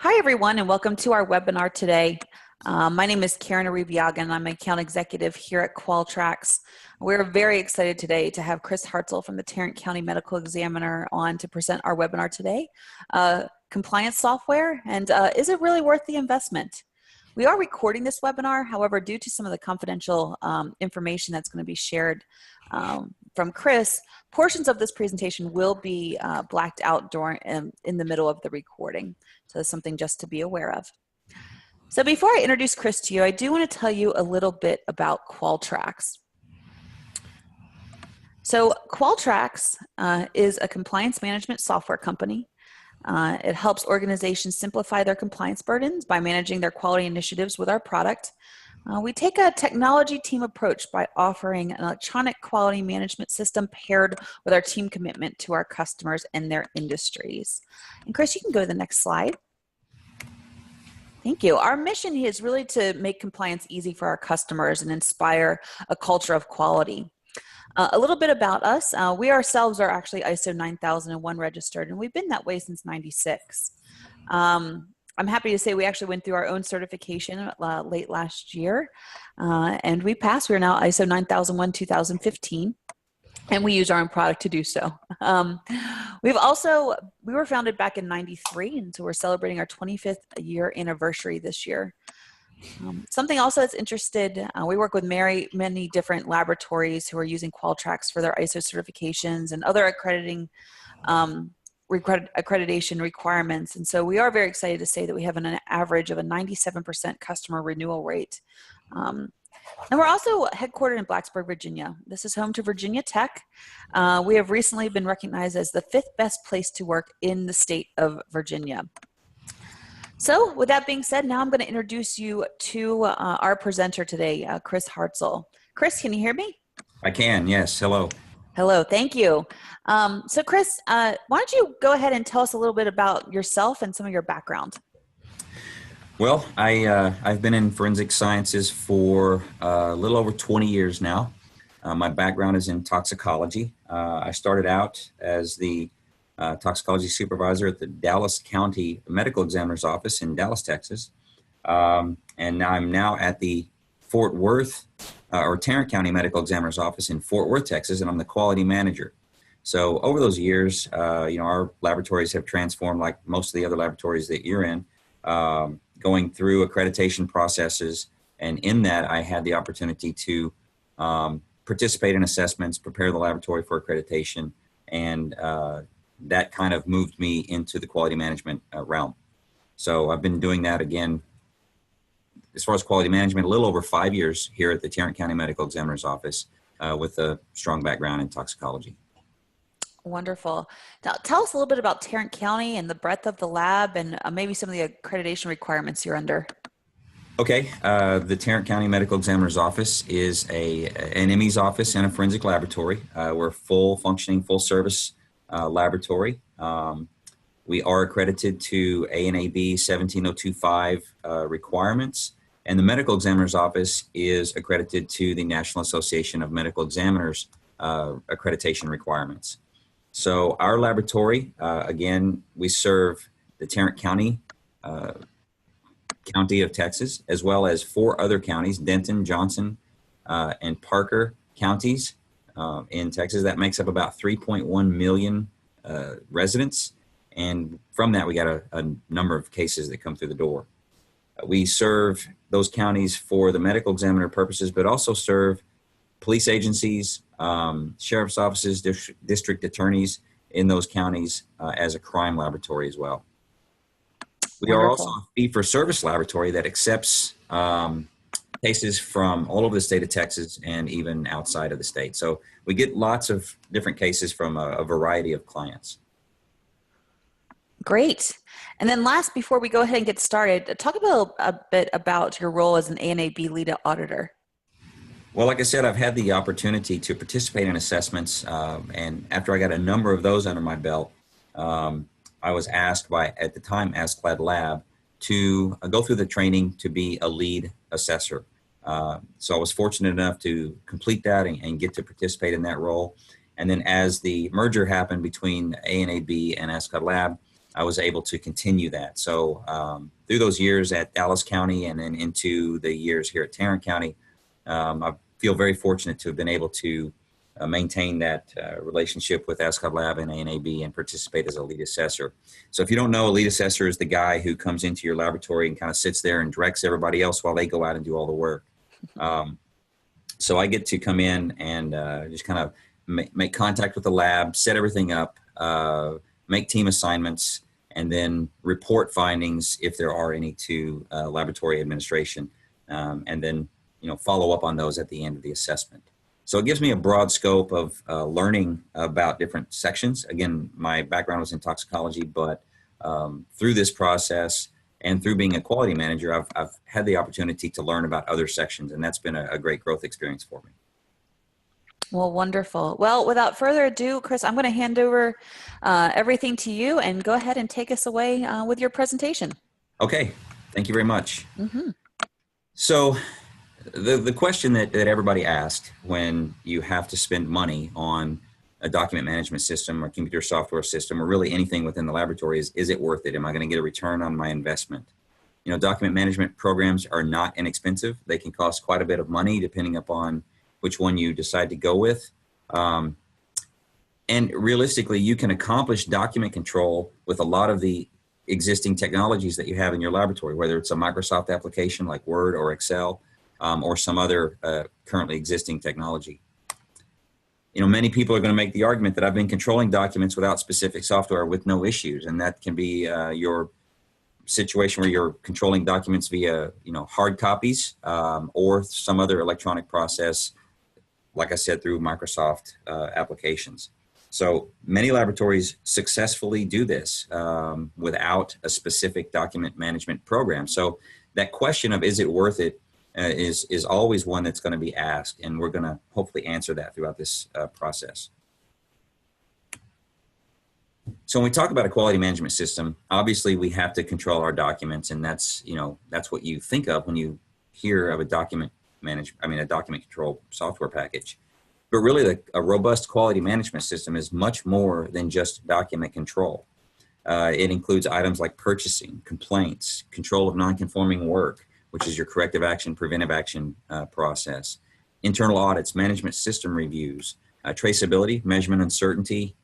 Hi, everyone, and welcome to our webinar today. My name is Karen Arribiaga, and I'm an account executive here at Qualtrics. We're very excited today to have Chris Heartsill from the Tarrant County Medical Examiner on to present our webinar today, compliance software, and is it really worth the investment? We are recording this webinar, however, due to some of the confidential information that's going to be shared from Chris, portions of this presentation will be blacked out during in the middle of the recording. So that's something just to be aware of. So before I introduce Chris to you, I do want to tell you a little bit about Qualtrics. So Qualtrics is a compliance management software company. It helps organizations simplify their compliance burdens by managing their quality initiatives with our product. We take a technology team approach by offering an electronic quality management system paired with our team commitment to our customers and their industries. And Chris, you can go to the next slide. Thank you. Our mission is really to make compliance easy for our customers and inspire a culture of quality. A little bit about us. We ourselves are actually ISO 9001 registered, and we've been that way since '96. I'm happy to say we actually went through our own certification late last year, and we passed. We're now ISO 9001 2015, and we use our own product to do so. We were founded back in '93, and so we're celebrating our 25th year anniversary this year. Something also that's interested, we work with many different laboratories who are using Qualtrics for their ISO certifications and other accreditation requirements. And so we are very excited to say that we have an average of a 97% customer renewal rate. And we're also headquartered in Blacksburg, Virginia. This is home to Virginia Tech. We have recently been recognized as the 5th best place to work in the state of Virginia. So with that being said, now I'm going to introduce you to our presenter today, Chris Heartsill. Chris, can you hear me? I can, yes. Hello. Hello, thank you. So Chris, why don't you go ahead and tell us a little bit about yourself and some of your background? Well, I've been in forensic sciences for a little over 20 years now. My background is in toxicology. I started out as the toxicology supervisor at the Dallas County Medical Examiner's Office in Dallas, Texas. And I'm now at the Fort Worth or Tarrant County Medical Examiner's Office in Fort Worth, Texas, and I'm the quality manager. So over those years, our laboratories have transformed like most of the other laboratories that you're in, going through accreditation processes. And in that, I had the opportunity to participate in assessments, prepare the laboratory for accreditation, and that kind of moved me into the quality management realm. So I've been doing that again, as far as quality management, a little over 5 years here at the Tarrant County Medical Examiner's Office with a strong background in toxicology. Wonderful. Now, tell us a little bit about Tarrant County and the breadth of the lab and maybe some of the accreditation requirements you're under. Okay, the Tarrant County Medical Examiner's Office is an ME's office and a forensic laboratory. We're a full functioning, full service laboratory. We are accredited to ANAB 17025 requirements, and the Medical Examiner's Office is accredited to the National Association of Medical Examiners accreditation requirements. So our laboratory, again, we serve the Tarrant County of Texas, as well as 4 other counties, Denton, Johnson, and Parker counties in Texas. That makes up about 3.1 million residents. And from that, we got a number of cases that come through the door. We serve those counties for the medical examiner purposes, but also serve police agencies, sheriff's offices, district attorneys in those counties as a crime laboratory as well. We are also a fee-for-service laboratory that accepts cases from all over the state of Texas and even outside of the state. So we get lots of different cases from a variety of clients. Great. And then last, before we go ahead and get started, talk about a bit about your role as an ANAB lead auditor. Well, like I said, I've had the opportunity to participate in assessments, and after I got a number of those under my belt, I was asked by, at the time, Askclad Lab to go through the training to be a lead assessor. So I was fortunate enough to complete that and get to participate in that role. And then as the merger happened between ANAB and Askclad Lab, I was able to continue that. So through those years at Dallas County and then into the years here at Tarrant County, I feel very fortunate to have been able to maintain that relationship with ASCOD Lab and ANAB and participate as a lead assessor. So if you don't know, a lead assessor is the guy who comes into your laboratory and kind of sits there and directs everybody else while they go out and do all the work. So I get to come in and just kind of make contact with the lab, set everything up, make team assignments, and then report findings if there are any to laboratory administration, and then follow up on those at the end of the assessment. So it gives me a broad scope of learning about different sections. Again, my background was in toxicology, but through this process and through being a quality manager, I've had the opportunity to learn about other sections, and that's been a great growth experience for me. Well, wonderful. Well, without further ado, Chris, I'm going to hand over everything to you and go ahead and take us away with your presentation. Okay, thank you very much. Mm-hmm. So the question that everybody asked when you have to spend money on a document management system or computer software system or really anything within the laboratory is it worth it? Am I going to get a return on my investment? Document management programs are not inexpensive. They can cost quite a bit of money depending upon which one you decide to go with. And realistically, you can accomplish document control with a lot of the existing technologies that you have in your laboratory, whether it's a Microsoft application like Word or Excel, or some other currently existing technology. Many people are going to make the argument that I've been controlling documents without specific software with no issues, and that can be your situation where you're controlling documents via hard copies or some other electronic process, like I said, through Microsoft applications. So many laboratories successfully do this without a specific document management program. So that question of is it worth it is always one that's going to be asked, and we're going to hopefully answer that throughout this process. So when we talk about a quality management system, obviously we have to control our documents, and that's what you think of when you hear of a document control software package. But really, a robust quality management system is much more than just document control. It includes items like purchasing, complaints, control of non-conforming work, which is your corrective action, preventive action process, internal audits, management system reviews, traceability, measurement uncertainty,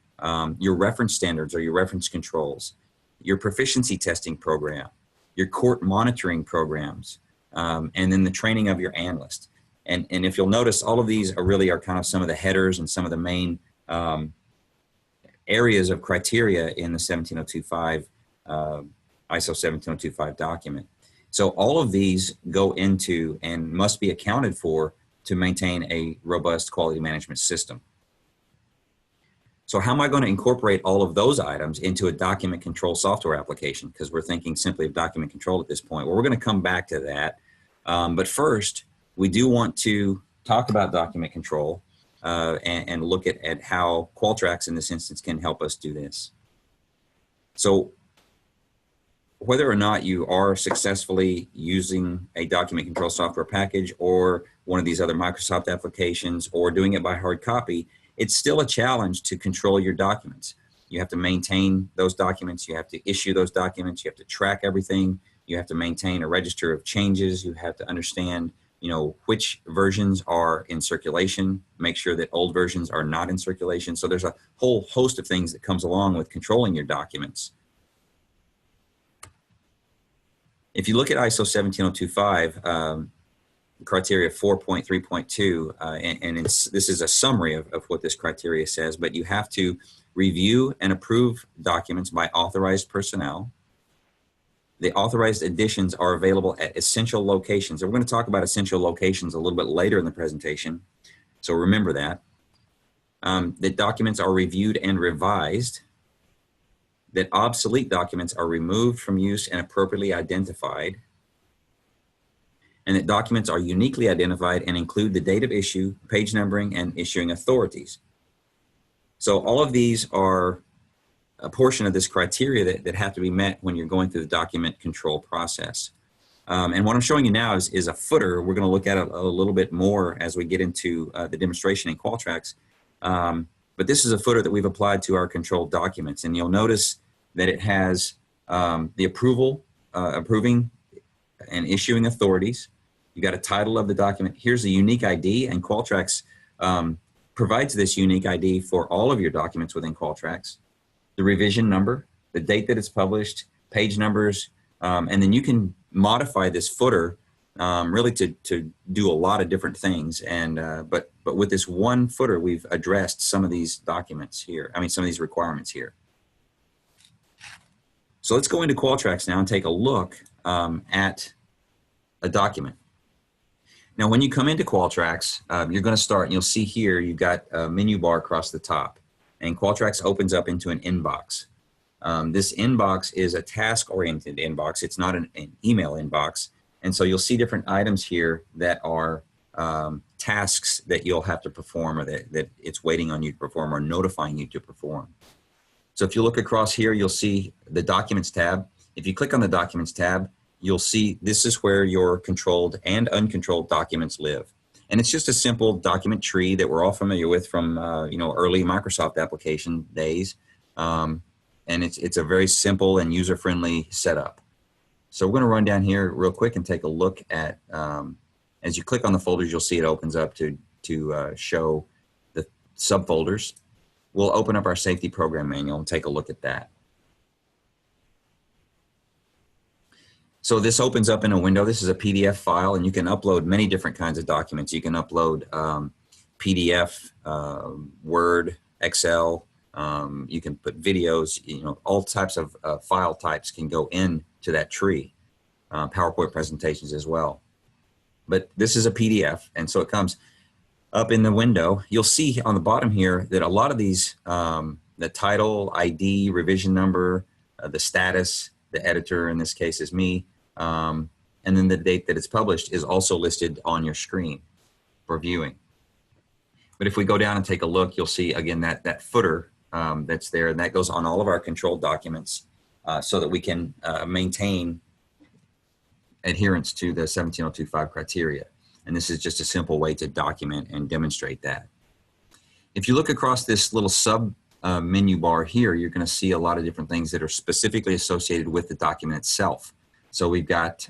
your reference standards or your reference controls, your proficiency testing program, your court monitoring programs, and then the training of your analyst. And if you'll notice, all of these are kind of some of the headers and some of the main areas of criteria in the 17025 ISO 17025 document. So all of these go into and must be accounted for to maintain a robust quality management system. So how am I going to incorporate all of those items into a document control software application? Because we're thinking simply of document control at this point. Well, we're going to come back to that. But first, we do want to talk about document control and look at how Qualtrics in this instance can help us do this. So whether or not you are successfully using a document control software package or one of these other Microsoft applications or doing it by hard copy, it's still a challenge to control your documents. You have to maintain those documents. You have to issue those documents. You have to track everything. You have to maintain a register of changes. You have to understand, which versions are in circulation, make sure that old versions are not in circulation. So there's a whole host of things that comes along with controlling your documents. If you look at ISO 17025, criteria 4.3.2, and this is a summary of what this criteria says, but you have to review and approve documents by authorized personnel. The authorized additions are available at essential locations. And we're going to talk about essential locations a little bit later in the presentation, so remember that. That documents are reviewed and revised. That obsolete documents are removed from use and appropriately identified. And that documents are uniquely identified and include the date of issue, page numbering, and issuing authorities. So all of these are a portion of this criteria that have to be met when you're going through the document control process. And what I'm showing you now is a footer. We're going to look at it a little bit more as we get into the demonstration in Qualtrics. But this is a footer that we've applied to our controlled documents. And you'll notice that it has the approving and issuing authorities. You got a title of the document. Here's a unique ID, and Qualtrics provides this unique ID for all of your documents within Qualtrics. The revision number, the date that it's published, page numbers, and then you can modify this footer really to do a lot of different things. And but with this one footer, we've addressed some of these documents here. I mean, some of these requirements here. So let's go into Qualtrics now and take a look at a document. Now, when you come into Qualtrics, you're going to start, and you'll see here you've got a menu bar across the top, and Qualtrics opens up into an inbox. This inbox is a task-oriented inbox. It's not an email inbox. And so you'll see different items here that are tasks that you'll have to perform, or that it's waiting on you to perform, or notifying you to perform. So if you look across here, you'll see the Documents tab. If you click on the Documents tab, you'll see this is where your controlled and uncontrolled documents live. And it's just a simple document tree that we're all familiar with from early Microsoft application days. And it's a very simple and user-friendly setup. So we're going to run down here real quick and take a look at, as you click on the folders, you'll see it opens up to show the subfolders. We'll open up our safety program manual and take a look at that. So this opens up in a window. This is a PDF file, and you can upload many different kinds of documents. You can upload PDF, Word, Excel. You can put videos. All types of file types can go into that tree. PowerPoint presentations as well. But this is a PDF, and so it comes up in the window. You'll see on the bottom here that a lot of these, the title, ID, revision number, the status, the editor, in this case is me, and then the date that it's published is also listed on your screen for viewing. But if we go down and take a look, you'll see again that footer that's there, and that goes on all of our controlled documents so that we can maintain adherence to the 17025 criteria. And this is just a simple way to document and demonstrate that. If you look across this little sub menu bar here, you're going to see a lot of different things that are specifically associated with the document itself. So we've got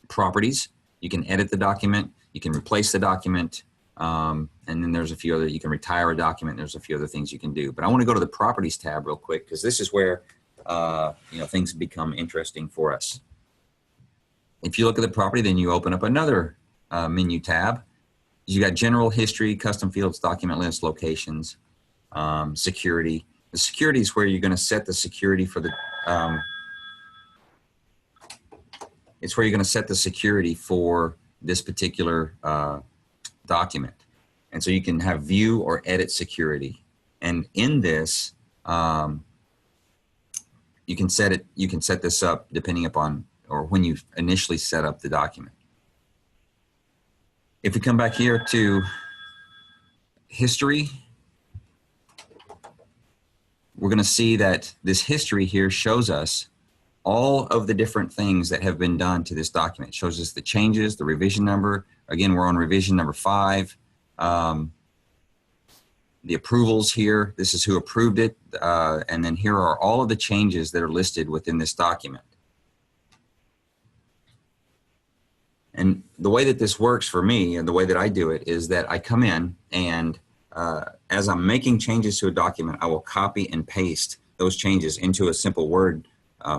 properties. You can edit the document. You can replace the document. And then there's a few other, you can retire a document. There's a few other things you can do. But I want to go to the Properties tab real quick, because this is where things become interesting for us. If you look at the property, then you open up another menu tab. You got General, History, Custom Fields, Document List, Locations, Security. The security is where you're going to set the security for the. It's where you're going to set the security for this particular document, and so you can have view or edit security. And in this, you can set it. You can set this up depending upon, or when you initially set up the document. If we come back here to history, we're going to see that this history here shows us all of the different things that have been done to this document. It shows us the changes, the revision number. Again, we're on revision number 5. The approvals here, this is who approved it. And then here are all of the changes that are listed within this document. And the way that this works for me, and the way that I do it, is that I come in and as I'm making changes to a document, I will copy and paste those changes into a simple Word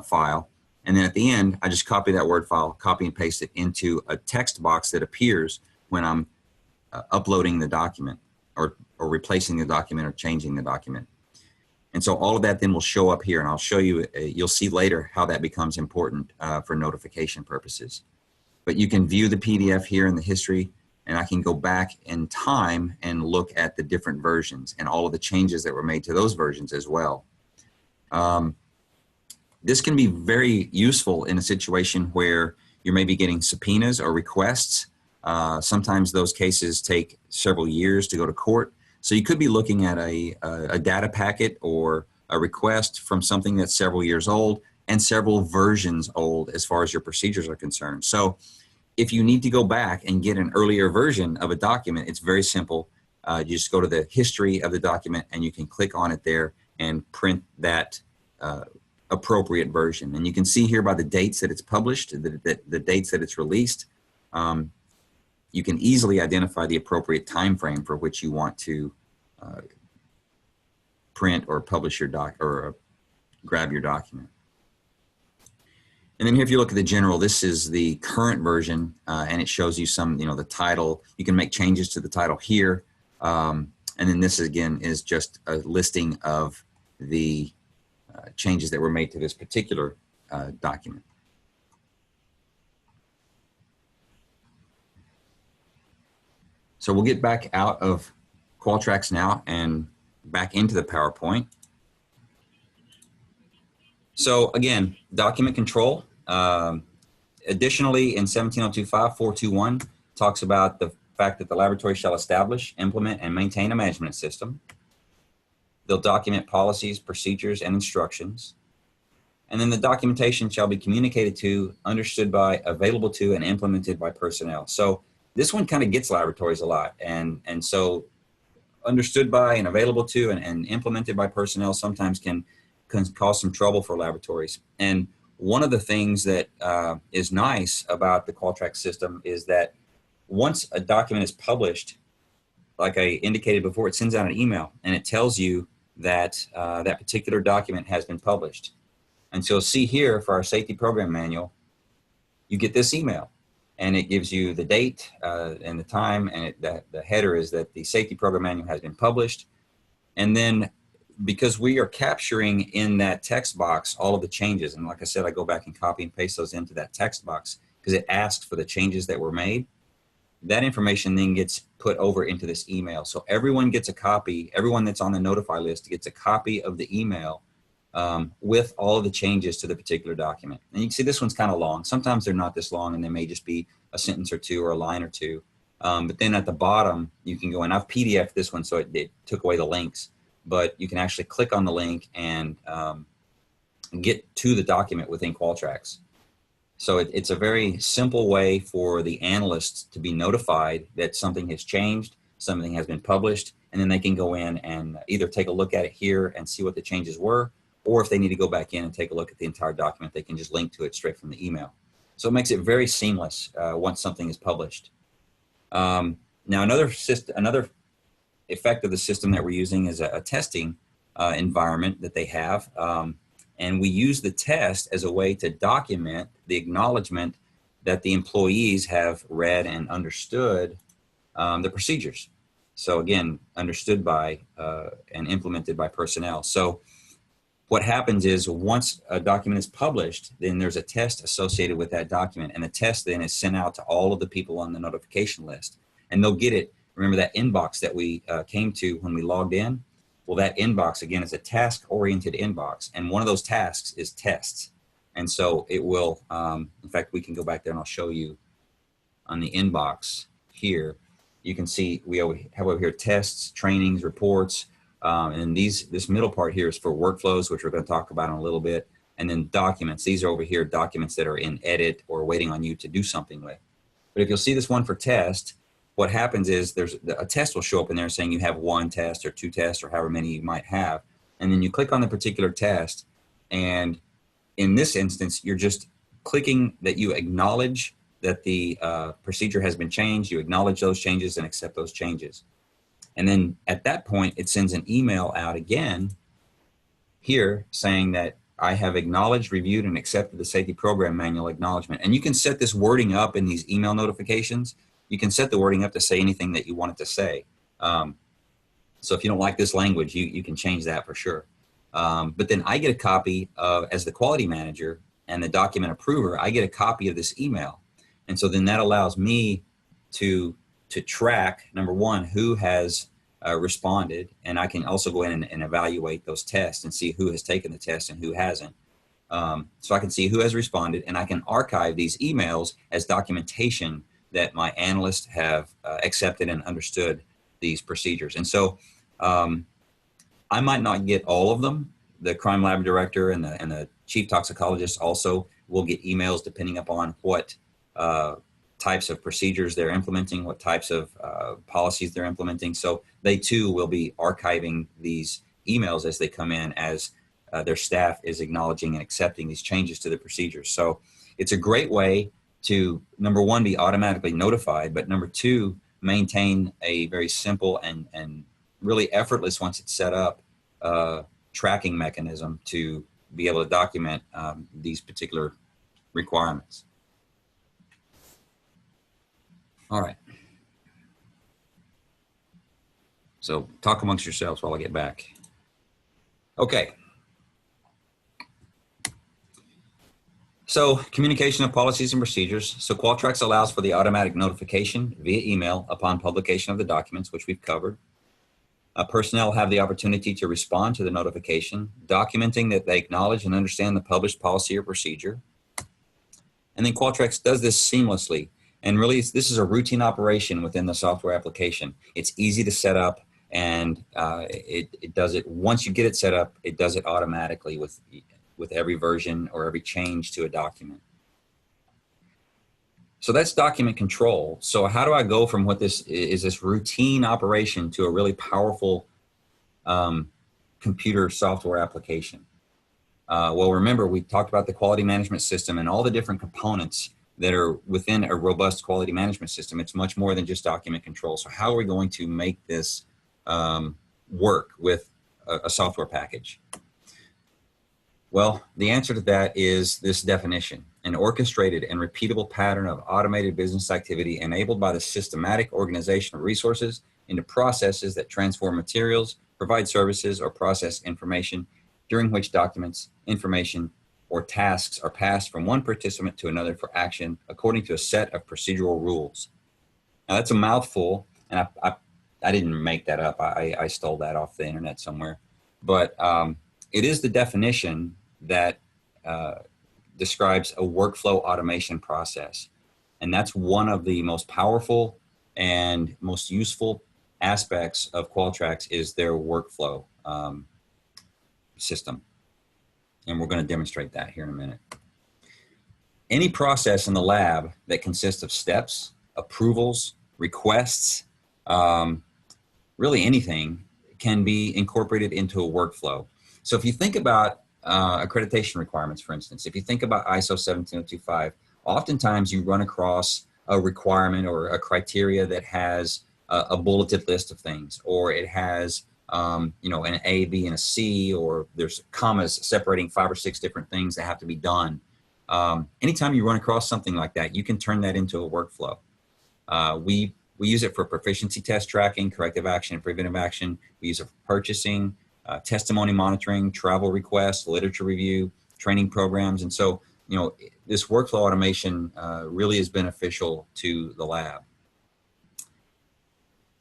file. And then at the end, I just copy that Word file, copy and paste it into a text box that appears when I'm uploading the document or replacing the document or changing the document. And so all of that then will show up here, and I'll show you, you'll see later how that becomes important for notification purposes. But you can view the PDF here in the history, and I can go back in time and look at the different versions and all of the changes that were made to those versions as well. This can be very useful in a situation where you're maybe getting subpoenas or requests. Sometimes those cases take several years to go to court. So you could be looking at a data packet or a request from something that's several years old and several versions old as far as your procedures are concerned. So if you need to go back and get an earlier version of a document, it's very simple. You just go to the history of the document and you can click on it there and print that appropriate version. And you can see here by the dates that it's published, the dates that it's released, you can easily identify the appropriate time frame for which you want to print or publish your grab your document. And then here, if you look at the general, this is the current version, and it shows you some, the title. You can make changes to the title here. And then this, again, is just a listing of the changes that were made to this particular document. So we'll get back out of Qualtrics now and back into the PowerPoint. So again, document control. Additionally, in 17025-421 talks about the fact that the laboratory shall establish, implement, and maintain a management system. They'll document policies, procedures, and instructions. And then the documentation shall be communicated to, understood by, available to, and implemented by personnel. So this one kind of gets laboratories a lot. And so understood by and available to and implemented by personnel sometimes can cause some trouble for laboratories. And one of the things that is nice about the Qualtrics system is that once a document is published, like I indicated before, it sends out an email and it tells you that that particular document has been published. And so see here for our safety program manual, you get this email and it gives you the date and the time, and the header is that the safety program manual has been published. And then because we are capturing in that text box all of the changes, and like I said, I go back and copy and paste those into that text box because it asks for the changes that were made. That information then gets put over into this email. So everyone gets a copy, everyone that's on the notify list gets a copy of the email with all of the changes to the particular document. And you can see this one's kind of long. Sometimes they're not this long and they may just be a sentence or two or a line or two. But then at the bottom, you can go, and I've PDF'd this one so it took away the links, but you can actually click on the link and get to the document within Qualtrics. So it's a very simple way for the analysts to be notified that something has changed, something has been published, and then they can go in and either take a look at it here and see what the changes were, or if they need to go back in and take a look at the entire document, they can just link to it straight from the email. So it makes it very seamless once something is published. Now another effect of the system that we're using is a testing environment that they have. And we use the test as a way to document the acknowledgement that the employees have read and understood the procedures. So again, understood by and implemented by personnel. So what happens is once a document is published, then there's a test associated with that document. And the test then is sent out to all of the people on the notification list. And they'll get it. Remember that inbox that we came to when we logged in? Well, that inbox, again, is a task-oriented inbox. And one of those tasks is tests. And so it will, in fact, we can go back there and I'll show you on the inbox here. You can see we have over here tests, trainings, reports. And this middle part here is for workflows, which we're going to talk about in a little bit. And then documents. These are over here documents that are in edit or waiting on you to do something with. But if you'll see this one for test, what happens is there's a test will show up in there saying you have one test or two tests or however many you might have. And then you click on the particular test. And in this instance, you're just clicking that you acknowledge that the procedure has been changed. You acknowledge those changes and accept those changes. And then at that point, it sends an email out again here saying that I have acknowledged, reviewed, and accepted the safety program manual acknowledgement. And you can set this wording up in these email notifications. You can set the wording up to say anything that you want it to say. So if you don't like this language, you can change that for sure. But then I get a copy of, as the quality manager and the document approver, I get a copy of this email. And so then that allows me to track, number one, who has responded. And I can also go in and evaluate those tests and see who has taken the test and who hasn't. So I can see who has responded, and I can archive these emails as documentation that my analysts have accepted and understood these procedures. And so I might not get all of them. The crime lab director and the chief toxicologist also will get emails depending upon what types of procedures they're implementing, what types of policies they're implementing. So they too will be archiving these emails as they come in as their staff is acknowledging and accepting these changes to the procedures. So it's a great way to, number one, be automatically notified, but number two, maintain a very simple and really effortless, once it's set up, tracking mechanism to be able to document these particular requirements. All right. So talk amongst yourselves while I get back. Okay. So communication of policies and procedures. So Qualtrics allows for the automatic notification via email upon publication of the documents, which we've covered. Personnel have the opportunity to respond to the notification, documenting that they acknowledge and understand the published policy or procedure. And then Qualtrics does this seamlessly. And really, this is a routine operation within the software application. It's easy to set up, and it does it. Once you get it set up, it does it automatically with every version or every change to a document. So that's document control. So how do I go from what this is, this routine operation, to a really powerful computer software application? Well, remember, we talked about the quality management system and all the different components that are within a robust quality management system. It's much more than just document control. So how are we going to make this work with a software package? Well, the answer to that is this definition: an orchestrated and repeatable pattern of automated business activity enabled by the systematic organization of resources into processes that transform materials, provide services, or process information, during which documents, information, or tasks are passed from one participant to another for action according to a set of procedural rules. Now that's a mouthful, and I didn't make that up. I stole that off the internet somewhere. But it is the definition that describes a workflow automation process. And that's one of the most powerful and most useful aspects of Qualtrics, is their workflow system. And we're going to demonstrate that here in a minute. Any process in the lab that consists of steps, approvals, requests, really anything, can be incorporated into a workflow. So if you think about accreditation requirements, for instance, if you think about ISO 17025, oftentimes you run across a requirement or a criteria that has a bulleted list of things, or it has you know, an A, B, and a C, or there's commas separating 5 or 6 different things that have to be done. Anytime you run across something like that, you can turn that into a workflow. We use it for proficiency test tracking, corrective action, and preventive action. We use it for purchasing, testimony monitoring, travel requests, literature review, training programs. And so, you know, this workflow automation really is beneficial to the lab.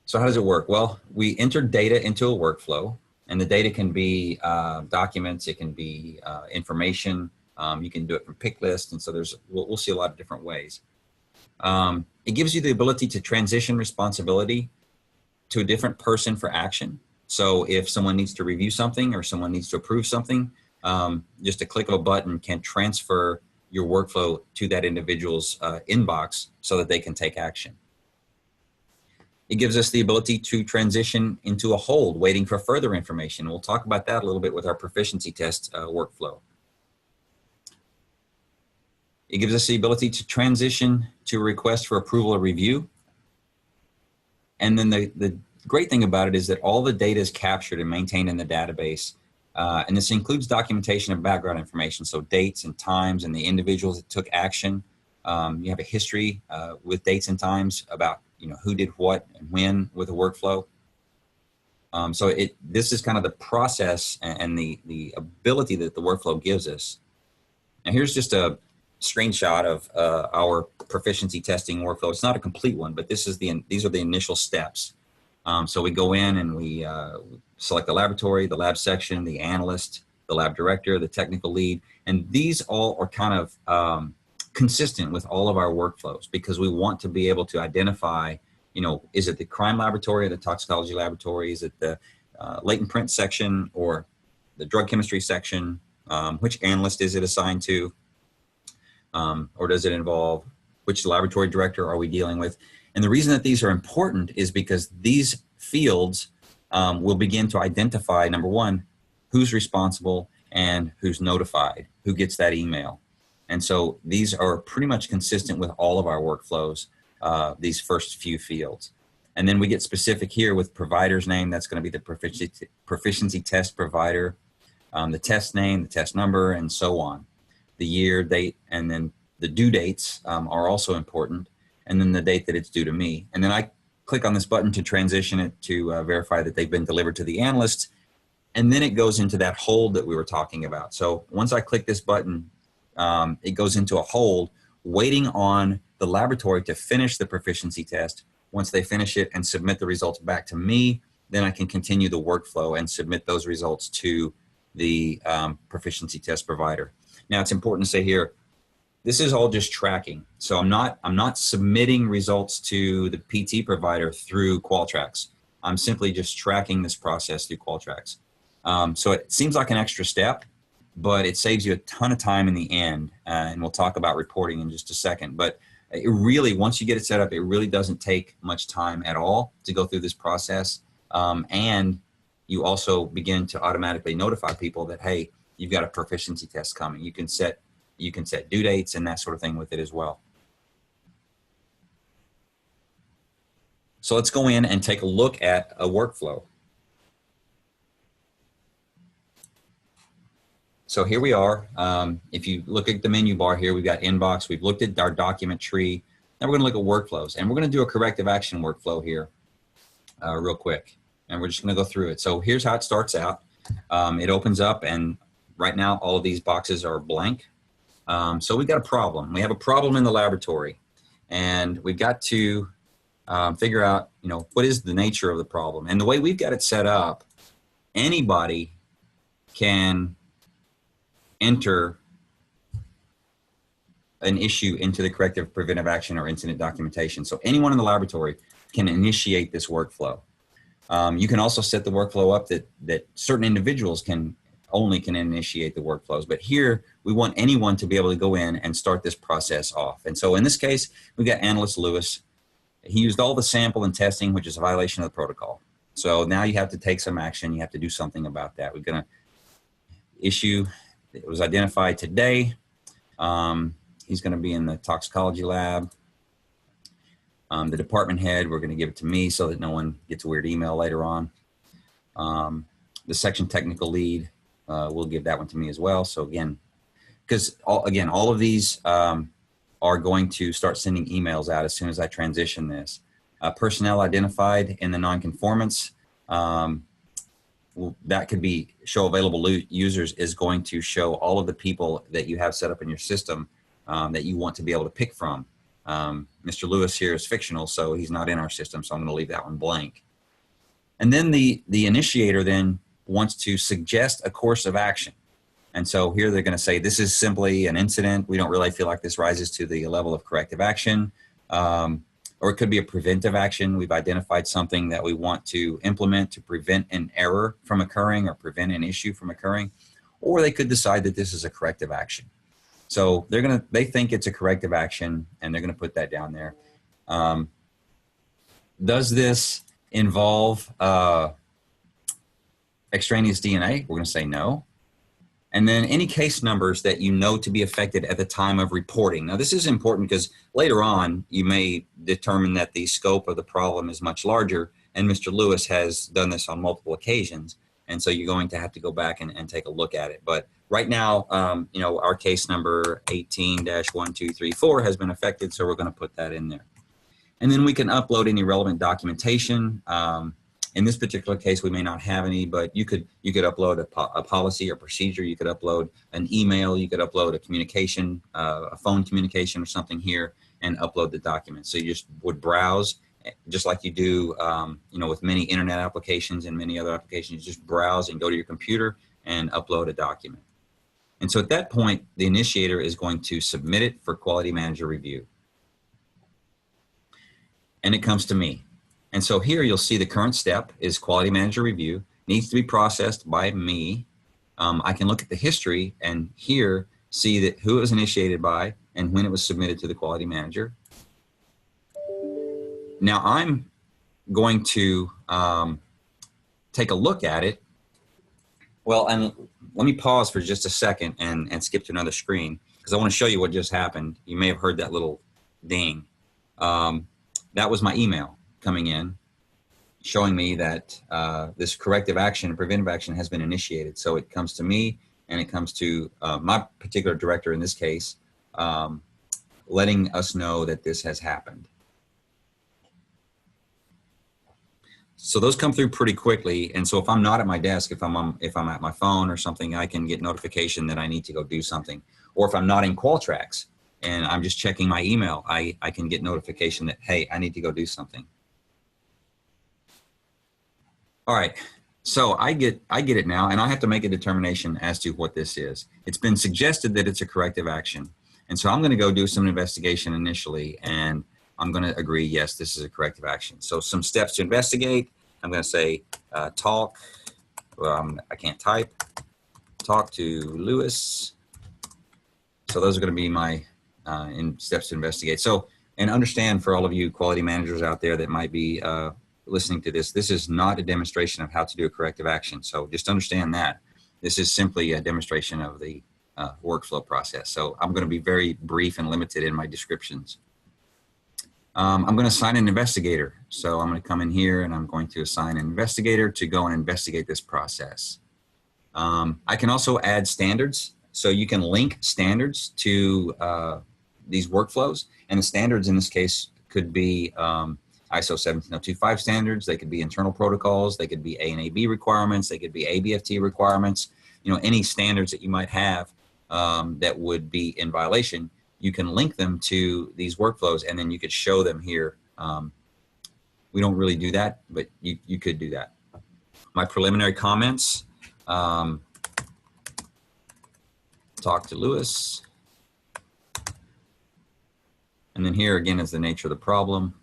So how does it work? Well, we enter data into a workflow, and the data can be documents, it can be information. You can do it from pick lists, and so we'll see a lot of different ways. It gives you the ability to transition responsibility to a different person for action. So if someone needs to review something or someone needs to approve something, just a click of a button can transfer your workflow to that individual's inbox so that they can take action. It gives us the ability to transition into a hold, waiting for further information. We'll talk about that a little bit with our proficiency test workflow. It gives us the ability to transition to a request for approval or review. And then the great thing about it is that all the data is captured and maintained in the database. And this includes documentation and background information, so dates and times and the individuals that took action. You have a history with dates and times about, you know, who did what and when with a workflow. So this is kind of the process and the ability that the workflow gives us. Now here's just a screenshot of our proficiency testing workflow. It's not a complete one, but these are the initial steps. So we go in and we select the laboratory, the lab section, the analyst, the lab director, the technical lead, and these all are kind of consistent with all of our workflows, because we want to be able to identify, you know, is it the crime laboratory or the toxicology laboratory? Is it the latent print section or the drug chemistry section? Which analyst is it assigned to? Or does it involve which laboratory director are we dealing with? And the reason that these are important is because these fields will begin to identify, number one, who's responsible, and who's notified, who gets that email. And so these are pretty much consistent with all of our workflows, these first few fields. And then we get specific here with provider's name. That's going to be the proficiency test provider, the test name, the test number, and so on. The year, date, and then the due dates are also important, and then the date that it's due to me. And then I click on this button to transition it to verify that they've been delivered to the analyst, and then it goes into that hold that we were talking about. So once I click this button, it goes into a hold, waiting on the laboratory to finish the proficiency test. Once they finish it and submit the results back to me, then I can continue the workflow and submit those results to the proficiency test provider. Now, it's important to say here, this is all just tracking. So I'm not submitting results to the PT provider through Qualtrics. I'm simply just tracking this process through Qualtrics. So it seems like an extra step, but it saves you a ton of time in the end. And we'll talk about reporting in just a second. But it really, once you get it set up, it really doesn't take much time at all to go through this process. And you also begin to automatically notify people that, hey, you've got a proficiency test coming. You can set due dates and that sort of thing with it as well. So let's go in and take a look at a workflow. So here we are. If you look at the menu bar here, we've got inbox. We've looked at our document tree. Now we're going to look at workflows, and we're going to do a corrective action workflow here real quick. And we're just going to go through it. So here's how it starts out. It opens up, and right now all of these boxes are blank. So we've got a problem. We have a problem in the laboratory, and we've got to figure out, what is the nature of the problem. And the way we've got it set up, anybody can enter an issue into the corrective preventive action or incident documentation. So anyone in the laboratory can initiate this workflow. You can also set the workflow up that certain individuals can initiate the workflows. But here, we want anyone to be able to go in and start this process off. And so in this case, we've got Analyst Lewis. He used all the sample and testing, which is a violation of the protocol. So now you have to take some action. You have to do something about that. We're going to issue, it was identified today. He's going to be in the toxicology lab. The department head, we're going to give it to me so that no one gets a weird email later on. The section technical lead, we'll give that one to me as well. So again, because all of these are going to start sending emails out as soon as I transition this. Personnel identified in the nonconformance, that could be show available users is going to show all of the people that you have set up in your system that you want to be able to pick from. Mr. Lewis here is fictional, so he's not in our system, so I'm going to leave that one blank. And then the initiator then wants to suggest a course of action. And so here they're going to say, this is simply an incident. We don't really feel like this rises to the level of corrective action. Or it could be a preventive action. We've identified something that we want to implement to prevent an error from occurring or prevent an issue from occurring. Or they could decide that this is a corrective action. So they think it's a corrective action, and they're going to put that down there. Does this involve extraneous DNA? We're going to say no. And then any case numbers that you know to be affected at the time of reporting. Now, this is important because later on, you may determine that the scope of the problem is much larger, and Mr. Lewis has done this on multiple occasions. And so you're going to have to go back and take a look at it. But right now, our case number 18-1234 has been affected, so we're going to put that in there. And then we can upload any relevant documentation. In this particular case, we may not have any, but you could upload a policy or procedure. You could upload an email. You could upload a communication, a phone communication or something here, and upload the document. So you just would browse, just like you do, with many internet applications and many other applications. You just browse and go to your computer and upload a document. And so at that point, the initiator is going to submit it for quality manager review. And it comes to me. And so here you'll see the current step is quality manager review, needs to be processed by me. I can look at the history and here see that who it was initiated by and when it was submitted to the quality manager. Now I'm going to take a look at it. Well, and let me pause for just a second and skip to another screen because I want to show you what just happened. You may have heard that little ding. That was my email coming in, showing me that this corrective action, preventive action, has been initiated. So it comes to me, and it comes to my particular director in this case, letting us know that this has happened. So those come through pretty quickly, and so if I'm not at my desk, if I'm at my phone or something, I can get notification that I need to go do something. Or if I'm not in Qualtrics and I'm just checking my email, I can get notification that, hey, I need to go do something. All right, so I get it now, and I have to make a determination as to what this is. It's been suggested that it's a corrective action, and so I'm going to go do some investigation initially, and I'm going to agree, yes, this is a corrective action. So some steps to investigate. I'm going to say talk. Well, I can't type. Talk to Lewis. So those are going to be my steps to investigate. So, and understand for all of you quality managers out there that might be listening to this, this is not a demonstration of how to do a corrective action. So just understand that. This is simply a demonstration of the workflow process. So I'm going to be very brief and limited in my descriptions. I'm going to assign an investigator. So I'm going to come in here and I'm going to assign an investigator to go and investigate this process. I can also add standards. So you can link standards to these workflows. And the standards in this case could be ISO 17025 standards. They could be internal protocols. They could be ANAB requirements. They could be ABFT requirements. You know, any standards that you might have that would be in violation, you can link them to these workflows, and then you could show them here. We don't really do that, but you could do that. My preliminary comments, talk to Lewis. And then here again is the nature of the problem.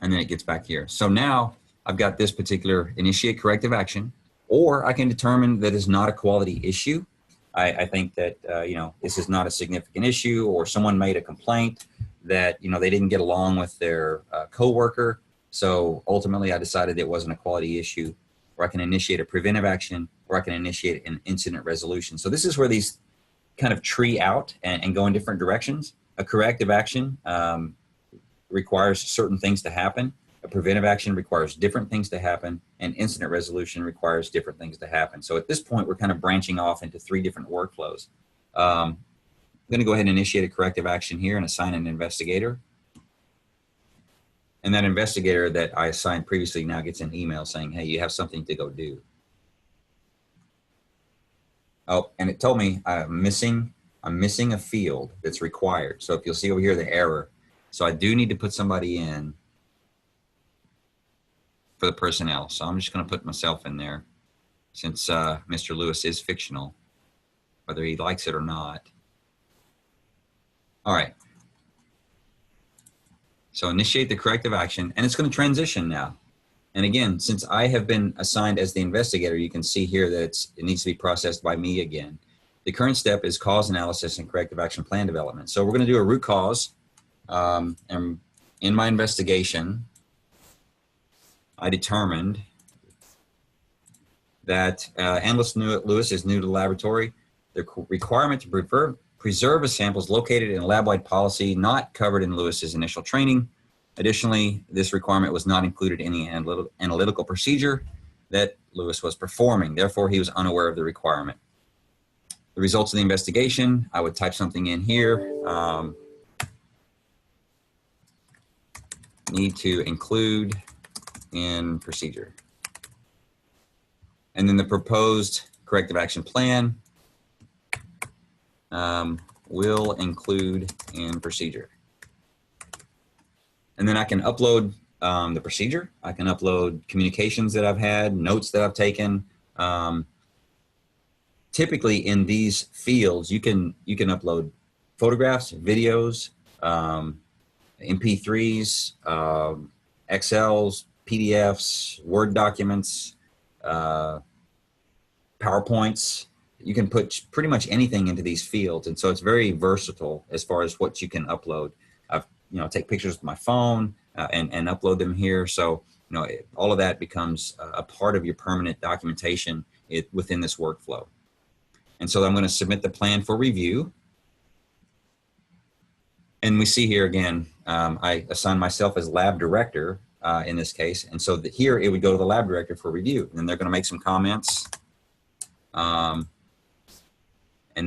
And then it gets back here. So now I've got this particular initiate corrective action, or I can determine that it's not a quality issue. I think that, you know, this is not a significant issue, or someone made a complaint that, you know, they didn't get along with their coworker. So ultimately I decided it wasn't a quality issue, or I can initiate a preventive action, or I can initiate an incident resolution. So this is where these kind of tree out and go in different directions. A corrective action requires certain things to happen. A preventive action requires different things to happen, and incident resolution requires different things to happen. So at this point, we're kind of branching off into 3 different workflows. I'm going to go ahead and initiate a corrective action here and assign an investigator. And that investigator that I assigned previously now gets an email saying, hey, you have something to go do. Oh, and it told me I'm missing a field that's required. So if you'll see over here, the error. So I do need to put somebody in for the personnel. So I'm just going to put myself in there since Mr. Lewis is fictional, whether he likes it or not. All right. So initiate the corrective action, and it's going to transition now. And again, since I have been assigned as the investigator, you can see here that it needs to be processed by me again. The current step is cause analysis and corrective action plan development. So we're going to do a root cause. And in my investigation, I determined that Analyst Lewis is new to the laboratory. The requirement to preserve a sample is located in a lab-wide policy not covered in Lewis's initial training. Additionally, this requirement was not included in the analytical procedure that Lewis was performing. Therefore, he was unaware of the requirement. The results of the investigation, I would type something in here. Need to include in procedure. And then the proposed corrective action plan will include in procedure. And then I can upload the procedure. I can upload communications that I've had, notes that I've taken. Typically in these fields, you can upload photographs, videos, MP3s, XLs, PDFs, Word documents, PowerPoints. You can put pretty much anything into these fields, and so it's very versatile as far as what you can upload. I've take pictures with my phone and upload them here. So all of that becomes a part of your permanent documentation within this workflow. And so I'm going to submit the plan for review. And we see here again, I assign myself as lab director in this case. And so here it would go to the lab director for review. And then they're going to make some comments and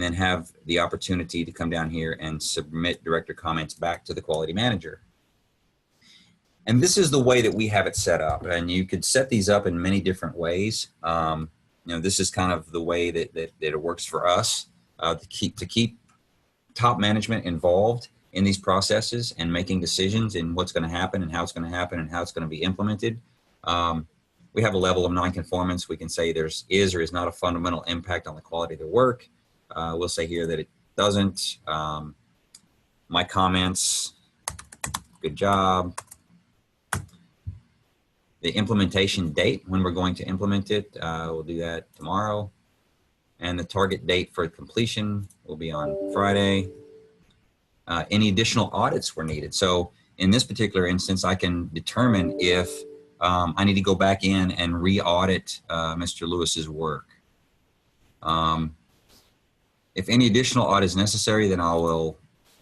then have the opportunity to come down here and submit director comments back to the quality manager. And this is the way that we have it set up. And you could set these up in many different ways. You know, this is kind of the way that it works for us to keep top management involved in these processes and making decisions in what's going to happen and how it's going to happen and how it's going to be implemented. We have a level of nonconformance. We can say there's is or is not a fundamental impact on the quality of the work. We'll say here that it doesn't. My comments, good job. The implementation date, when we're going to implement it, we'll do that tomorrow. And the target date for completion will be on Friday. Any additional audits were needed. So in this particular instance, I can determine if I need to go back in and re-audit Mr. Lewis's work. If any additional audit is necessary, then I will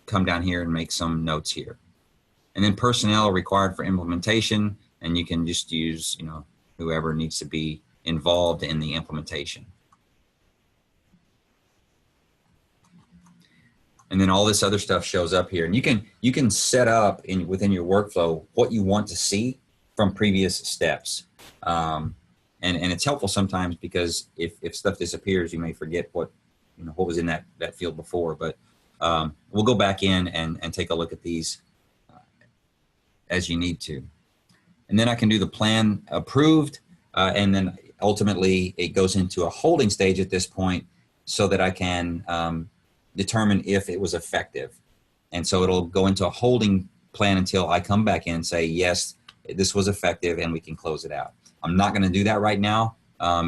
come down here and make some notes here. And then personnel required for implementation, and you can just use, you know, whoever needs to be involved in the implementation. And then all this other stuff shows up here, and you can set up within your workflow what you want to see from previous steps. And it's helpful sometimes because if stuff disappears, you may forget what was in that field before. But we'll go back in and take a look at these as you need to. And then I can do the plan approved, and then ultimately it goes into a holding stage at this point so that I can determine if it was effective. And so it'll go into a holding plan until I come back in and say, yes, this was effective and we can close it out. I'm not going to do that right now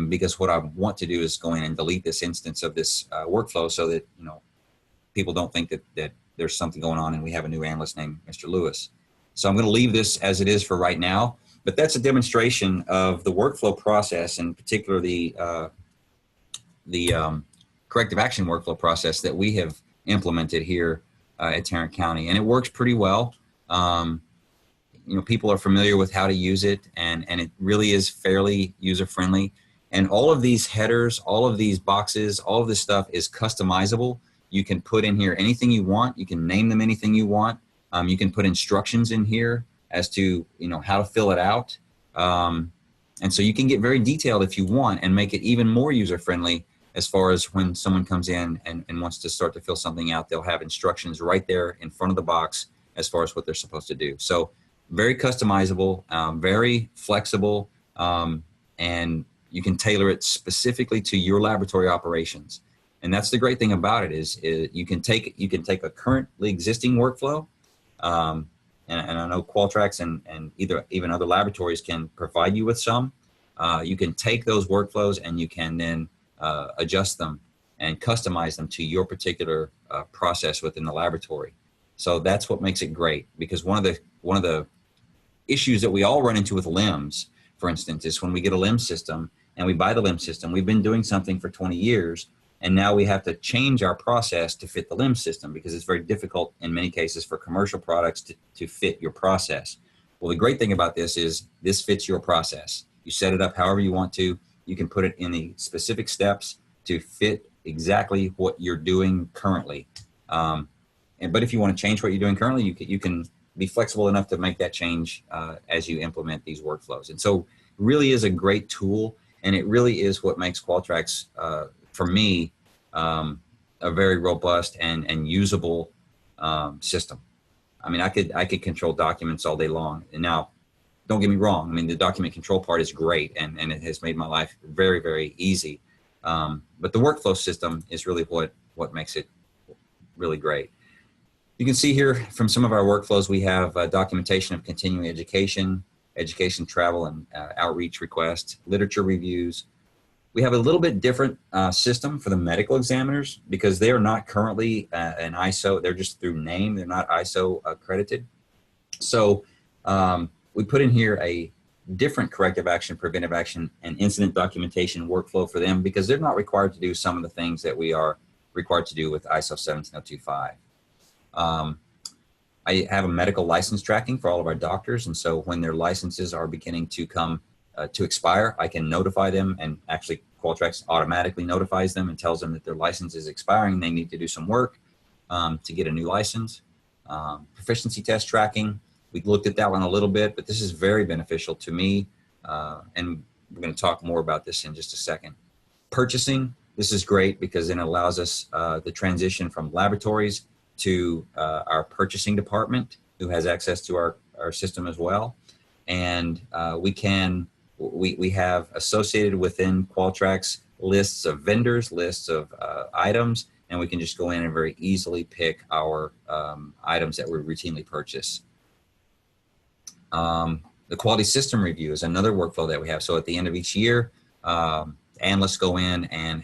because what I want to do is go in and delete this instance of this workflow so that people don't think that there's something going on and we have a new analyst named Mr. Lewis. So I'm going to leave this as it is for right now, but that's a demonstration of the workflow process, in particular the corrective action workflow process that we have implemented here at Tarrant County, and it works pretty well. People are familiar with how to use it, and it really is fairly user-friendly. And all of these headers, all of these boxes, all of this stuff is customizable. You can put in here anything you want. You can name them anything you want. You can put instructions in here as to how to fill it out. And so you can get very detailed if you want and make it even more user-friendly as far as when someone comes in and wants to start to fill something out, they'll have instructions right there in front of the box as far as what they're supposed to do. So very customizable, very flexible, and you can tailor it specifically to your laboratory operations. And that's the great thing about it is you can take a currently existing workflow, and I know Qualtrics and even other laboratories can provide you with some. You can take those workflows and you can then adjust them and customize them to your particular process within the laboratory. So that's what makes it great, because one of the issues that we all run into with LIMS, for instance, is when we get a LIMS system and we buy the LIMS system, we've been doing something for 20 years, and now we have to change our process to fit the LIMS system because it's very difficult in many cases for commercial products to fit your process. Well, the great thing about this is this fits your process. You set it up however you want to. You can put it in the specific steps to fit exactly what you're doing currently. But if you want to change what you're doing currently, you can be flexible enough to make that change as you implement these workflows. And so it really is a great tool, and it really is what makes Qualtrics, for me, a very robust and usable system. I mean, I could control documents all day long. And now, don't get me wrong. I mean, the document control part is great, and it has made my life very, very easy. But the workflow system is really what makes it really great. You can see here from some of our workflows, we have documentation of continuing education, travel and outreach requests, literature reviews. We have a little bit different system for the medical examiners because they are not currently an ISO. They're just through name. They're not ISO accredited. So we put in here a different corrective action, preventive action, and incident documentation workflow for them, because they're not required to do some of the things that we are required to do with ISO 17025. I have a medical license tracking for all of our doctors, and so when their licenses are beginning to come to expire, I can notify them, and actually Qualtrics automatically notifies them and tells them that their license is expiring and they need to do some work to get a new license. Proficiency test tracking, we looked at that one a little bit, but this is very beneficial to me, and we're going to talk more about this in just a second. Purchasing, this is great because then it allows us the transition from laboratories to our purchasing department, who has access to our system as well. And we have associated within Qualtrics lists of vendors, lists of items, and we can just go in and very easily pick our items that we routinely purchase. The quality system review is another workflow that we have. So at the end of each year, analysts go in and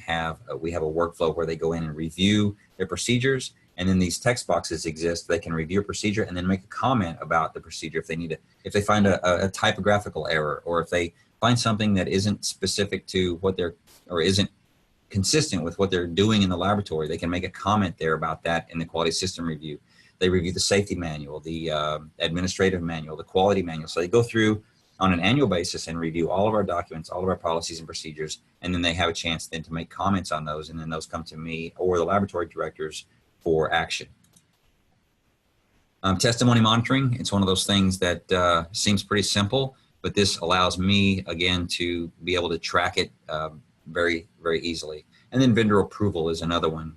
we have a workflow where they go in and review their procedures. And then these text boxes exist. They can review a procedure and then make a comment about the procedure if they need it. If they find a typographical error, or if they find something that isn't specific to what or isn't consistent with what they're doing in the laboratory, they can make a comment there about that in the quality system review. They review the safety manual, the administrative manual, the quality manual. So they go through on an annual basis and review all of our documents, all of our policies and procedures, and then they have a chance then to make comments on those, and then those come to me or the laboratory directors for action. Testimony monitoring, it's one of those things that seems pretty simple, but this allows me, again, to be able to track it very, very easily. And then vendor approval is another one.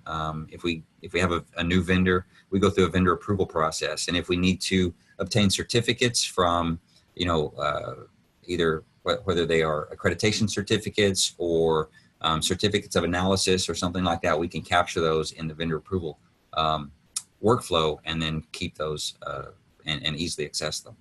If we have a new vendor, we go through a vendor approval process. And if we need to obtain certificates from, either whether they are accreditation certificates or certificates of analysis or something like that, we can capture those in the vendor approval workflow and then keep those and easily access them.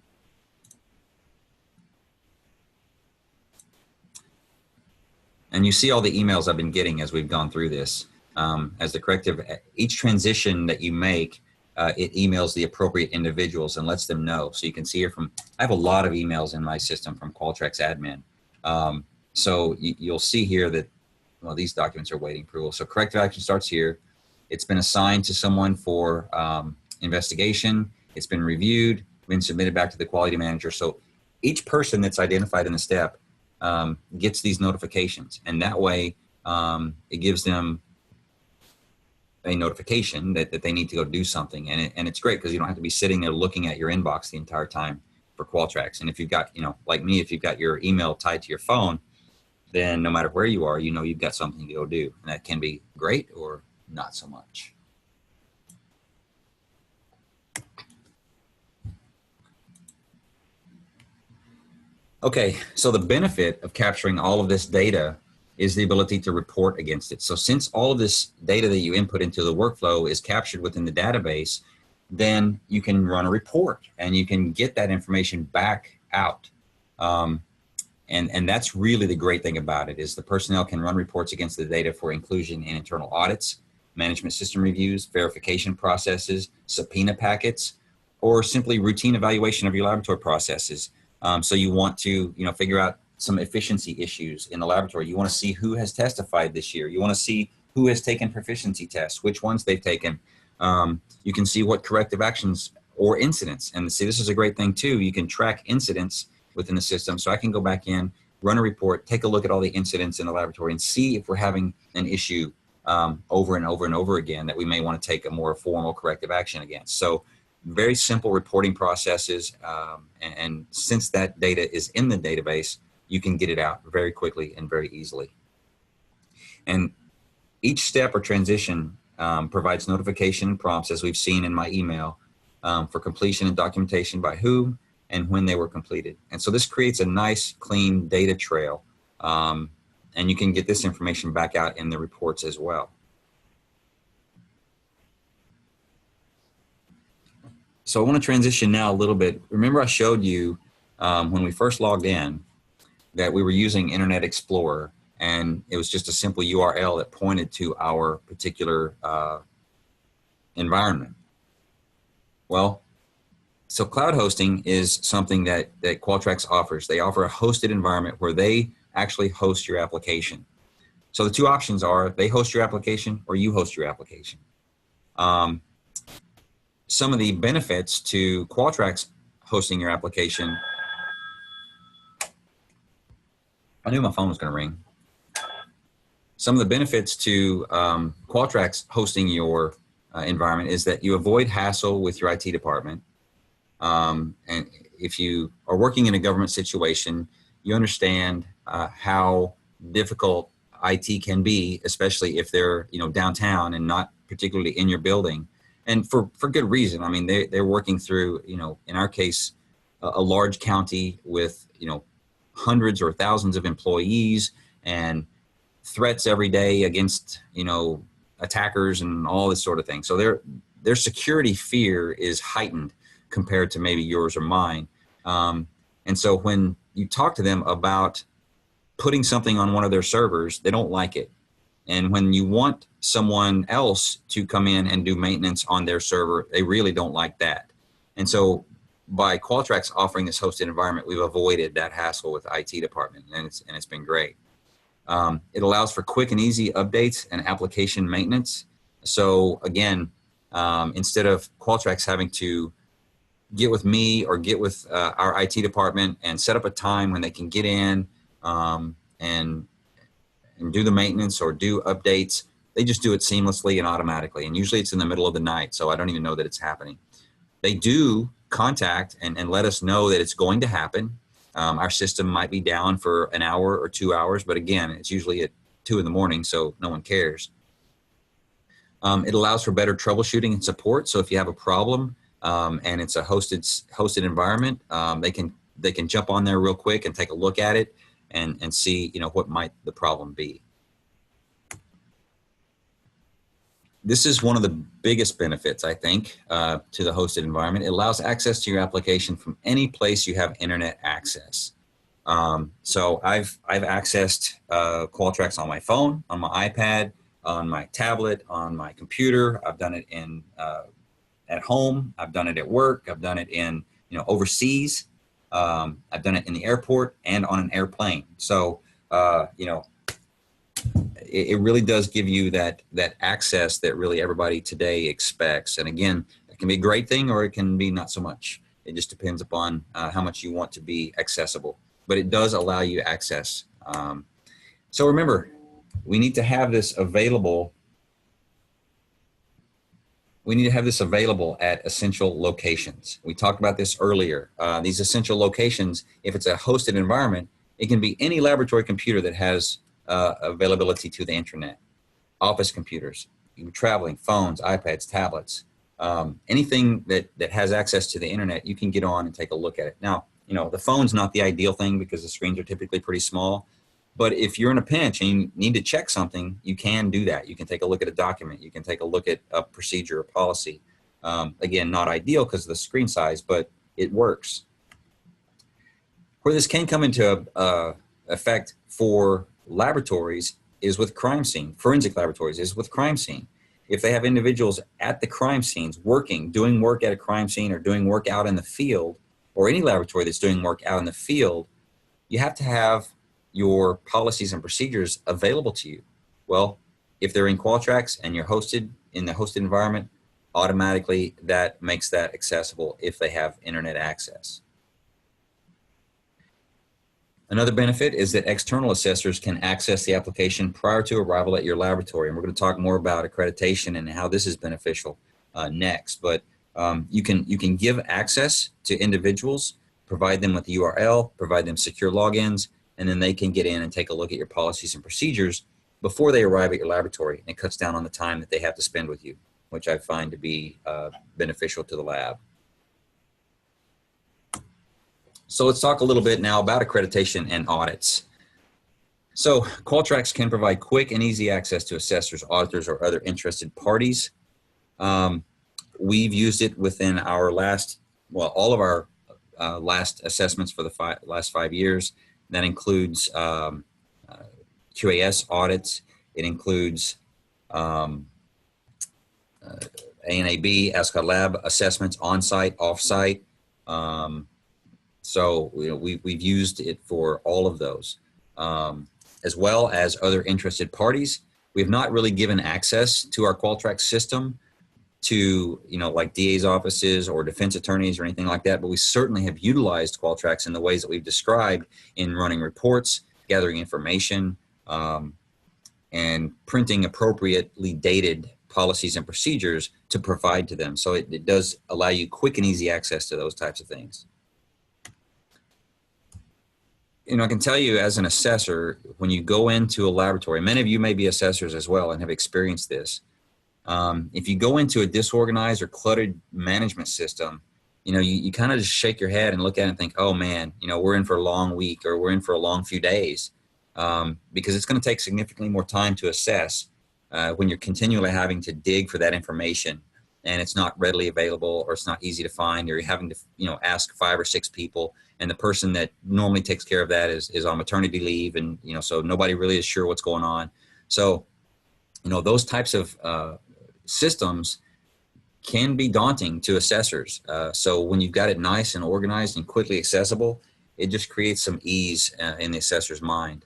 And you see all the emails I've been getting as we've gone through this. As the corrective, each transition that you make, it emails the appropriate individuals and lets them know. So you can see here I have a lot of emails in my system from Qualtrics admin. So you'll see here that, well, these documents are waiting approval. So corrective action starts here. It's been assigned to someone for investigation. It's been reviewed, been submitted back to the quality manager. So each person that's identified in the step gets these notifications, and that way it gives them a notification that they need to go do something. And it's great because you don't have to be sitting there looking at your inbox the entire time for Qualtrics. And if you've got, like me, if you've got your email tied to your phone, then no matter where you are, you've got something to go do. And that can be great or not so much. Okay, so the benefit of capturing all of this data is the ability to report against it. So since all of this data that you input into the workflow is captured within the database, then you can run a report and you can get that information back out. And that's really the great thing about it, is the personnel can run reports against the data for inclusion in internal audits, management system reviews, verification processes, subpoena packets, or simply routine evaluation of your laboratory processes. So you want to, figure out some efficiency issues in the laboratory. You want to see who has testified this year. You want to see who has taken proficiency tests, which ones they've taken. You can see what corrective actions or incidents. And see, this is a great thing too. You can track incidents within the system. So I can go back in, run a report, take a look at all the incidents in the laboratory and see if we're having an issue over and over and over again that we may want to take a more formal corrective action against. So very simple reporting processes. And since that data is in the database, you can get it out very quickly and very easily. And each step or transition provides notification prompts, as we've seen in my email, for completion and documentation by whom and when they were completed. And so this creates a nice, clean data trail. And you can get this information back out in the reports as well. So I want to transition now a little bit. Remember I showed you when we first logged in that we were using Internet Explorer, and it was just a simple URL that pointed to our particular environment. Well, So cloud hosting is something that Qualtrics offers. They offer a hosted environment where they actually host your application. So the two options are they host your application or you host your application. Some of the benefits to Qualtrics hosting your application. I knew my phone was going to ring. Some of the benefits to Qualtrics hosting your environment is that you avoid hassle with your IT department. And if you are working in a government situation, you understand how difficult IT can be, especially if they're downtown and not particularly in your building, and for good reason. I mean, they're working through, in our case, a large county with hundreds or thousands of employees and threats every day against attackers and all this sort of thing. So their security fear is heightened compared to maybe yours or mine. And so when you talk to them about putting something on one of their servers, they don't like it. And when you want someone else to come in and do maintenance on their server, they really don't like that. And so by Qualtrics offering this hosted environment, we've avoided that hassle with the IT department, and it's been great. It allows for quick and easy updates and application maintenance. So again, instead of Qualtrics having to get with me or get with our IT department and set up a time when they can get in and do the maintenance or do updates, they just do it seamlessly and automatically. And usually it's in the middle of the night, so I don't even know that it's happening. They do contact and let us know that it's going to happen. Our system might be down for an hour or 2 hours, but again, it's usually at 2 in the morning, so no one cares. It allows for better troubleshooting and support. So if you have a problem and it's a hosted environment, they can jump on there real quick and take a look at it and see what might the problem be. This is one of the biggest benefits, I think, to the hosted environment. It allows access to your application from any place you have internet access. So I've accessed Qualtrics on my phone, on my iPad, on my tablet, on my computer. I've done it at home. I've done it at work. I've done it in overseas. I've done it in the airport and on an airplane. So it really does give you that access that really everybody today expects. And again, it can be a great thing or it can be not so much. It just depends upon how much you want to be accessible. But it does allow you access. So remember, we need to have this available. We need to have this available at essential locations. We talked about this earlier. These essential locations, if it's a hosted environment, it can be any laboratory computer that has availability to the internet, office computers, you're traveling, phones, iPads, tablets, anything that has access to the internet, you can get on and take a look at it. Now, the phone's not the ideal thing because the screens are typically pretty small, but if you're in a pinch and you need to check something, you can do that. You can take a look at a document. You can take a look at a procedure or policy. Again, not ideal because of the screen size, but it works. Where this can come into effect for laboratories is with crime scene. Forensic laboratories is with crime scene. If they have individuals at the crime scenes doing work at a crime scene or doing work out in the field, or any laboratory that's doing work out in the field, you have to have your policies and procedures available to you. Well, if they're in Qualtrics and you're hosted in the hosted environment, automatically that makes that accessible if they have internet access. Another benefit is that external assessors can access the application prior to arrival at your laboratory. And we're going to talk more about accreditation and how this is beneficial next. But you can give access to individuals, provide them with the URL, provide them secure logins, and then they can get in and take a look at your policies and procedures before they arrive at your laboratory. And it cuts down on the time that they have to spend with you, which I find to be beneficial to the lab. So let's talk a little bit now about accreditation and audits. So Qualtrics can provide quick and easy access to assessors, auditors, or other interested parties. We've used it within our all of our last assessments for the last 5 years. That includes QAS audits. It includes ANAB, ASCOT lab assessments on-site, off-site. So we've used it for all of those, as well as other interested parties. We have not really given access to our Qualtrics system to, like DA's offices or defense attorneys or anything like that, but we certainly have utilized Qualtrics in the ways that we've described in running reports, gathering information, and printing appropriately dated policies and procedures to provide to them. So it does allow you quick and easy access to those types of things. I can tell you as an assessor, when you go into a laboratory, many of you may be assessors as well and have experienced this. If you go into a disorganized or cluttered management system, you kind of just shake your head and look at it and think, oh man, we're in for a long week, or we're in for a long few days, because it's going to take significantly more time to assess when you're continually having to dig for that information and it's not readily available, or it's not easy to find, or you're having to ask 5 or 6 people, and the person that normally takes care of that is on maternity leave, and so nobody really is sure what's going on. So those types of systems can be daunting to assessors. So when you've got it nice and organized and quickly accessible, it just creates some ease in the assessor's mind.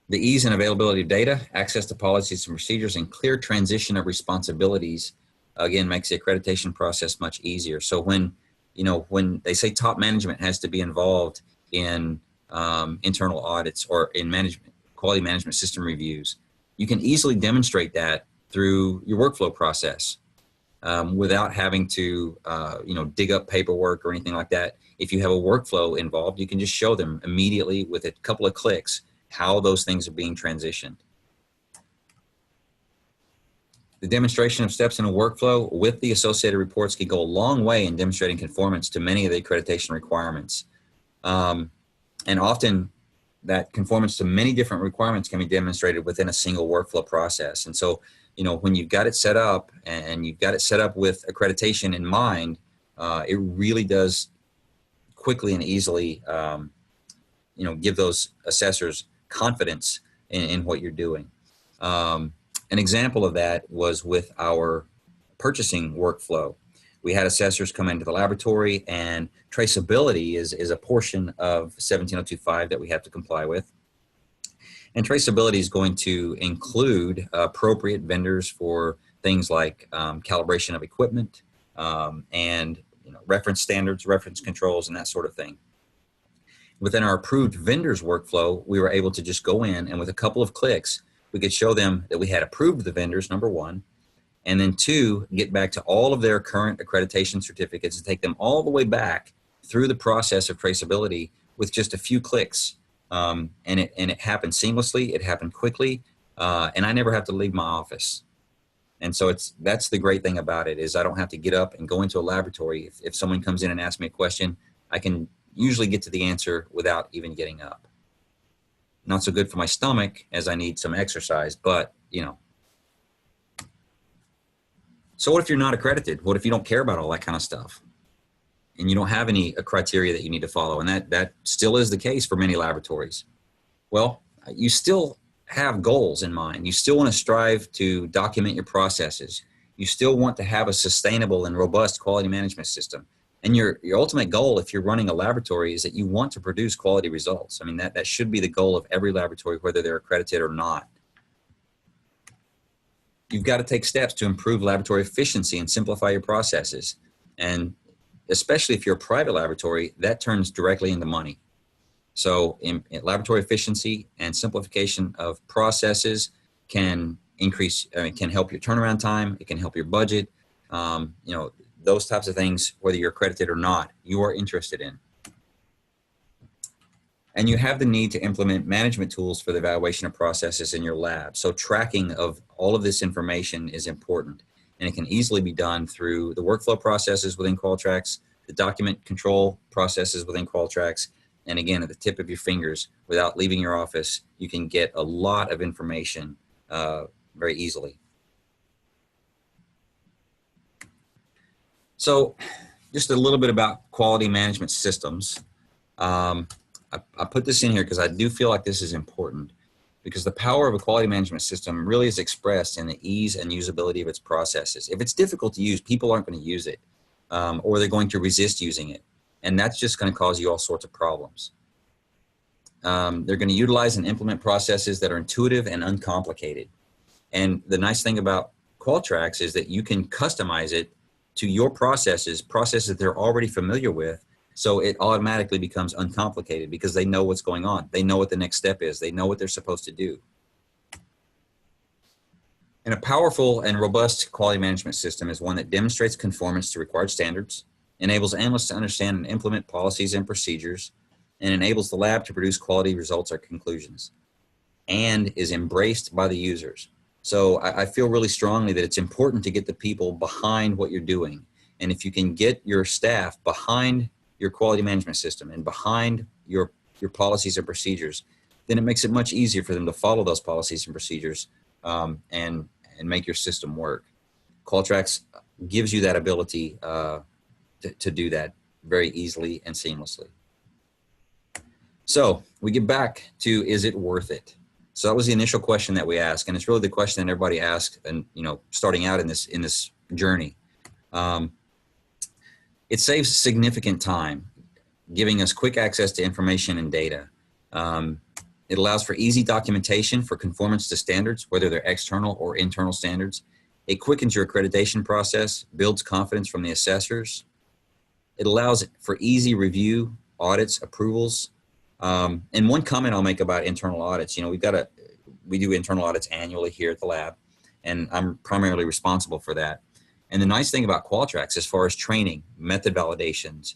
The ease and availability of data, access to policies and procedures, and clear transition of responsibilities, again, makes the accreditation process much easier. So when they say top management has to be involved in internal audits or in quality management system reviews, you can easily demonstrate that through your workflow process without having to dig up paperwork or anything like that. If you have a workflow involved, you can just show them immediately with a couple of clicks how those things are being transitioned. The demonstration of steps in a workflow with the associated reports can go a long way in demonstrating conformance to many of the accreditation requirements. And often that conformance to many different requirements can be demonstrated within a single workflow process. And so, when you've got it set up and you've got it set up with accreditation in mind, it really does quickly and easily, give those assessors confidence in what you're doing. An example of that was with our purchasing workflow. We had assessors come into the laboratory, and traceability is a portion of 17025 that we have to comply with. And traceability is going to include appropriate vendors for things like calibration of equipment and reference standards, reference controls, and that sort of thing. Within our approved vendors workflow, we were able to just go in, and with a couple of clicks, we could show them that we had approved the vendors, number 1, and then 2, get back to all of their current accreditation certificates and take them all the way back through the process of traceability with just a few clicks. And it happened seamlessly, it happened quickly, and I never have to leave my office. And so that's the great thing about it, is I don't have to get up and go into a laboratory. If someone comes in and asks me a question, I can usually get to the answer without even getting up. Not so good for my stomach, as I need some exercise, but So what if you're not accredited? What if you don't care about all that kind of stuff and you don't have any criteria that you need to follow? And that still is the case for many laboratories. Well, you still have goals in mind. You still want to strive to document your processes. You still want to have a sustainable and robust quality management system. And your ultimate goal, if you're running a laboratory, is that you want to produce quality results. I mean, that should be the goal of every laboratory, whether they're accredited or not. You've got to take steps to improve laboratory efficiency and simplify your processes. And especially if you're a private laboratory, that turns directly into money. So in laboratory efficiency and simplification of processes can can help your turnaround time. It can help your budget. Those types of things, whether you're accredited or not, you are interested in. And you have the need to implement management tools for the evaluation of processes in your lab. So tracking of all of this information is important, and it can easily be done through the workflow processes within Qualtrics, the document control processes within Qualtrics, and again, at the tip of your fingers, without leaving your office, you can get a lot of information very easily. So just a little bit about quality management systems. I put this in here because I do feel like this is important, because the power of a quality management system really is expressed in the ease and usability of its processes. If it's difficult to use, people aren't going to use it. or they're going to resist using it. And that's just going to cause you all sorts of problems. They're going to utilize and implement processes that are intuitive and uncomplicated. And the nice thing about Qualtrics is that you can customize it to your processes that they're already familiar with. So it automatically becomes uncomplicated because they know what's going on. They know what the next step is. They know what they're supposed to do. And a powerful and robust quality management system is one that demonstrates conformance to required standards, enables analysts to understand and implement policies and procedures, and enables the lab to produce quality results or conclusions, and is embraced by the users. So I feel really strongly that it's important to get the people behind what you're doing. And if you can get your staff behind your quality management system and behind your policies and procedures, then it makes it much easier for them to follow those policies and procedures and make your system work. Qualtrics gives you that ability to do that very easily and seamlessly. So we get back to, is it worth it? So that was the initial question that we asked, and it's really the question that everybody asked, and starting out in this journey. It saves significant time, giving us quick access to information and data. It allows for easy documentation for conformance to standards, whether they're external or internal standards. It quickens your accreditation process, builds confidence from the assessors. It allows for easy review, audits, approvals. And one comment I'll make about internal audits, we do internal audits annually here at the lab, and I'm primarily responsible for that. And the nice thing about Qualtrics, as far as training, method validations,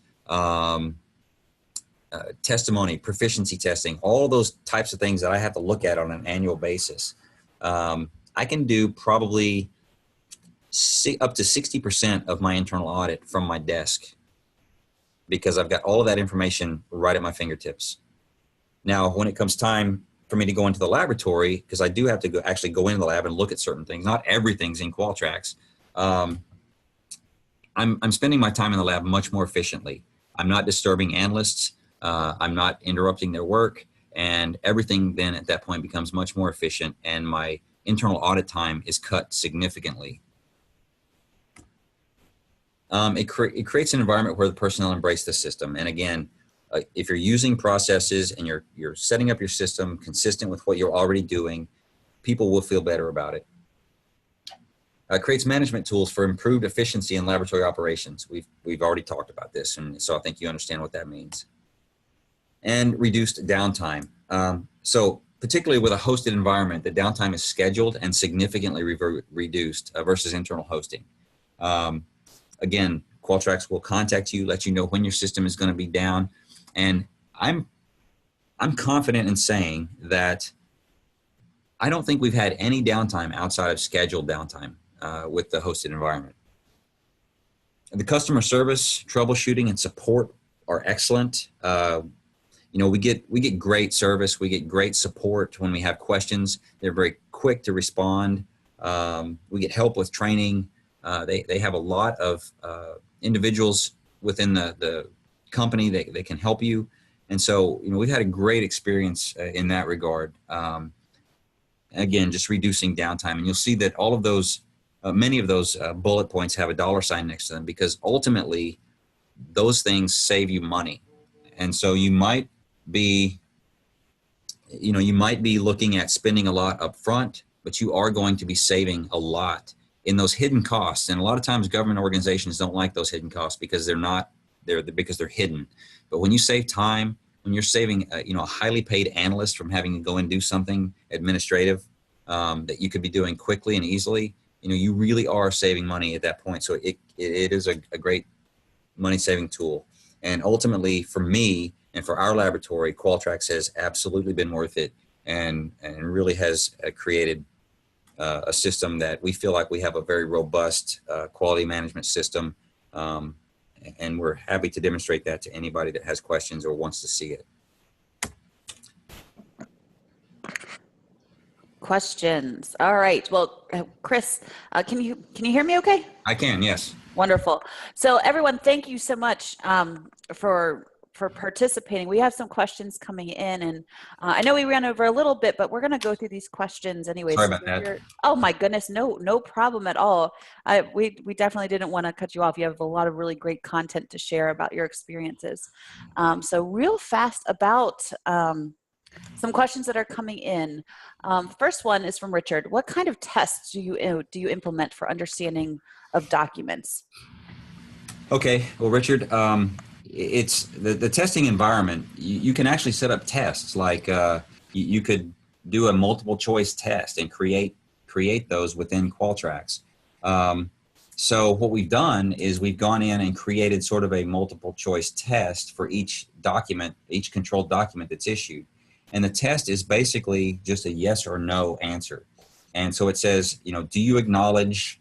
testimony, proficiency testing, all those types of things that I have to look at on an annual basis, I can do probably up to 60% of my internal audit from my desk because I've got all of that information right at my fingertips. Now, when it comes time for me to go into the laboratory, because I do have to actually go into the lab and look at certain things, not everything's in Qualtrics, I'm spending my time in the lab much more efficiently. I'm not disturbing analysts. I'm not interrupting their work, and everything then at that point becomes much more efficient, and my internal audit time is cut significantly. It creates an environment where the personnel embrace the system. And again, if you're using processes and you're setting up your system consistent with what you're already doing, people will feel better about it. Creates management tools for improved efficiency in laboratory operations. We've already talked about this, and so I think you understand what that means. And reduced downtime. So particularly with a hosted environment, the downtime is scheduled and significantly reduced versus internal hosting. Again, Qualtrics will contact you, let you know when your system is going to be down. And I'm confident in saying that I don't think we've had any downtime outside of scheduled downtime with the hosted environment. The customer service, troubleshooting, and support are excellent. We get great service. We get great support when we have questions. They're very quick to respond. We get help with training. They have a lot of individuals within the company that can help you. And so, we've had a great experience in that regard. Again, just reducing downtime. And you'll see that all of those, many of those bullet points have a $ next to them because ultimately those things save you money. And so you might be looking at spending a lot up front, but you are going to be saving a lot in those hidden costs. And a lot of times government organizations don't like those hidden costs because because they're hidden. But when you save time, when you're saving a highly paid analyst from having to go and do something administrative that you could be doing quickly and easily, you really are saving money at that point. So it is a great money saving tool. And ultimately for me and for our laboratory, Qualtrics has absolutely been worth it and really has created a system that we feel like we have a very robust quality management system. And we're happy to demonstrate that to anybody that has questions or wants to see it. Questions. All right. Well, Chris, can you hear me okay? I can, yes. Wonderful. So everyone, thank you so much for for participating. We have some questions coming in, and I know we ran over a little bit, but we're going to go through these questions anyway. Sorry So about that. oh my goodness, no problem at all. We definitely didn't want to cut you off. You have a lot of really great content to share about your experiences. So real fast about some questions that are coming in. First one is from Richard. What kind of tests do you implement for understanding of documents? Okay, well, Richard, it's the testing environment. You can actually set up tests like you could do a multiple choice test and create those within Qualtrics. So what we've done is we've gone in and created sort of a multiple choice test for each document, each controlled document that's issued. And the test is basically just a yes or no answer. And so it says, do you acknowledge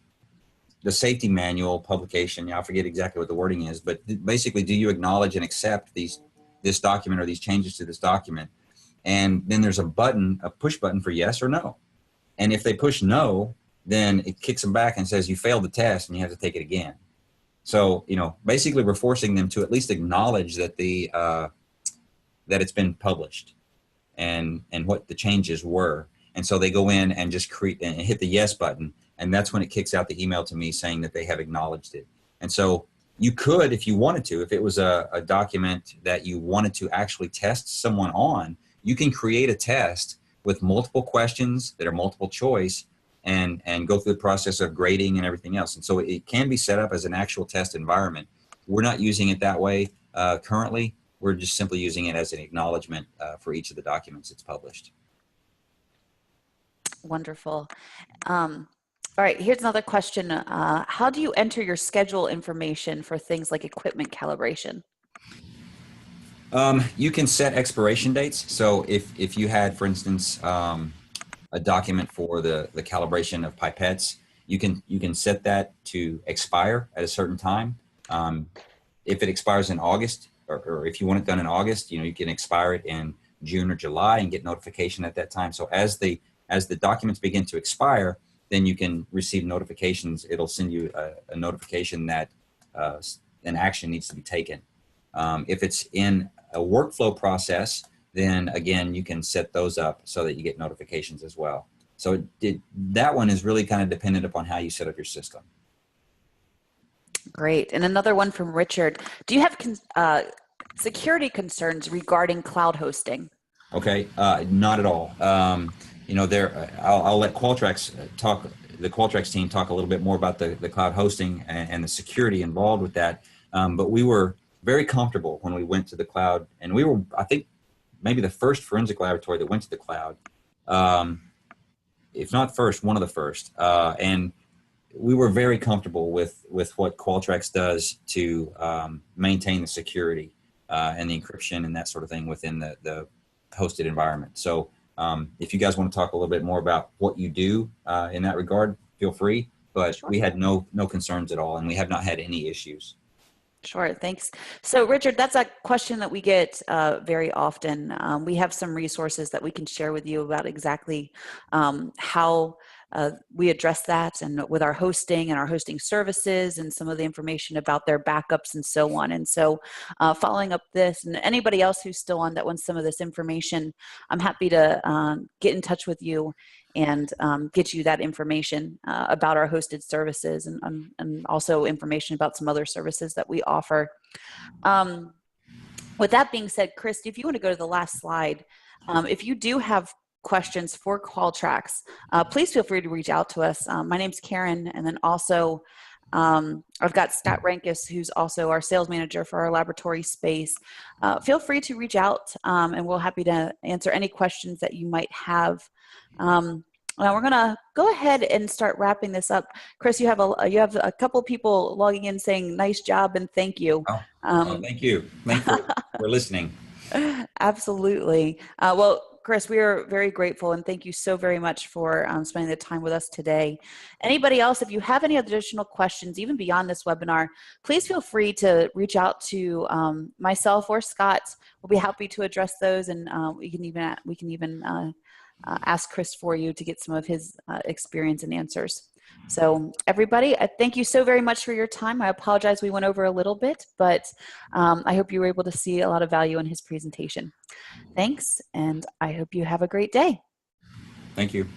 the safety manual publication? I forget exactly what the wording is, but basically, do you acknowledge and accept this document or these changes to this document? And then there's a push button for yes or no. And if they push no, then it kicks them back and says you failed the test and you have to take it again. So, basically we're forcing them to at least acknowledge that that it's been published and what the changes were. And so they go in and just create and hit the yes button. And that's when it kicks out the email to me saying that they have acknowledged it. And so you could, if you wanted to, if it was a document that you wanted to actually test someone on, you can create a test with multiple questions that are multiple choice and go through the process of grading and everything else. And so it can be set up as an actual test environment. We're not using it that way currently. We're just simply using it as an acknowledgement for each of the documents it's published. Wonderful. All right, here's another question. How do you enter your schedule information for things like equipment calibration? You can set expiration dates. So if you had, for instance, a document for the calibration of pipettes, you can set that to expire at a certain time. If it expires in August, or if you want it done in August, you can expire it in June or July and get notification at that time. So as the documents begin to expire, then you can receive notifications. It'll send you a notification that an action needs to be taken. If it's in a workflow process, then again, you can set those up so that you get notifications as well. So that one is really kind of dependent upon how you set up your system. Great. And another one from Richard. Do you have security concerns regarding cloud hosting? Okay, not at all. I'll let Qualtrics talk. The Qualtrics team talk a little bit more about the cloud hosting and the security involved with that. But we were very comfortable when we went to the cloud, and we were, I think, maybe the first forensic laboratory that went to the cloud. If not first, one of the first. And we were very comfortable with what Qualtrics does to maintain the security and the encryption and that sort of thing within the hosted environment. So if you guys want to talk a little bit more about what you do in that regard, feel free. But sure. We had no concerns at all, and we have not had any issues. Sure, thanks. So Richard, that's a question that we get very often. We have some resources that we can share with you about exactly how we address that, and with our hosting and our hosting services and some of the information about their backups and so on. And so following up this, and anybody else who's still on that wants some of this information, I'm happy to get in touch with you and get you that information about our hosted services and also information about some other services that we offer. With that being said, Chris, if you want to go to the last slide, if you do have questions for Qualtrics, please feel free to reach out to us. My name's Karen, and then also I've got Scott Rankus, who's also our sales manager for our laboratory space. Feel free to reach out, and we're happy to answer any questions that you might have. Now we're gonna go ahead and start wrapping this up. Chris, you have a couple of people logging in saying nice job and thank you. Thank you. Thank you for listening. Absolutely. Well, Chris, we are very grateful, and thank you so very much for spending the time with us today. Anybody else, if you have any additional questions, even beyond this webinar, please feel free to reach out to myself or Scott. We'll be happy to address those, and we can even ask Chris for you to get some of his experience and answers. So everybody, I thank you so very much for your time. I apologize we went over a little bit, but I hope you were able to see a lot of value in his presentation. Thanks, and I hope you have a great day. Thank you.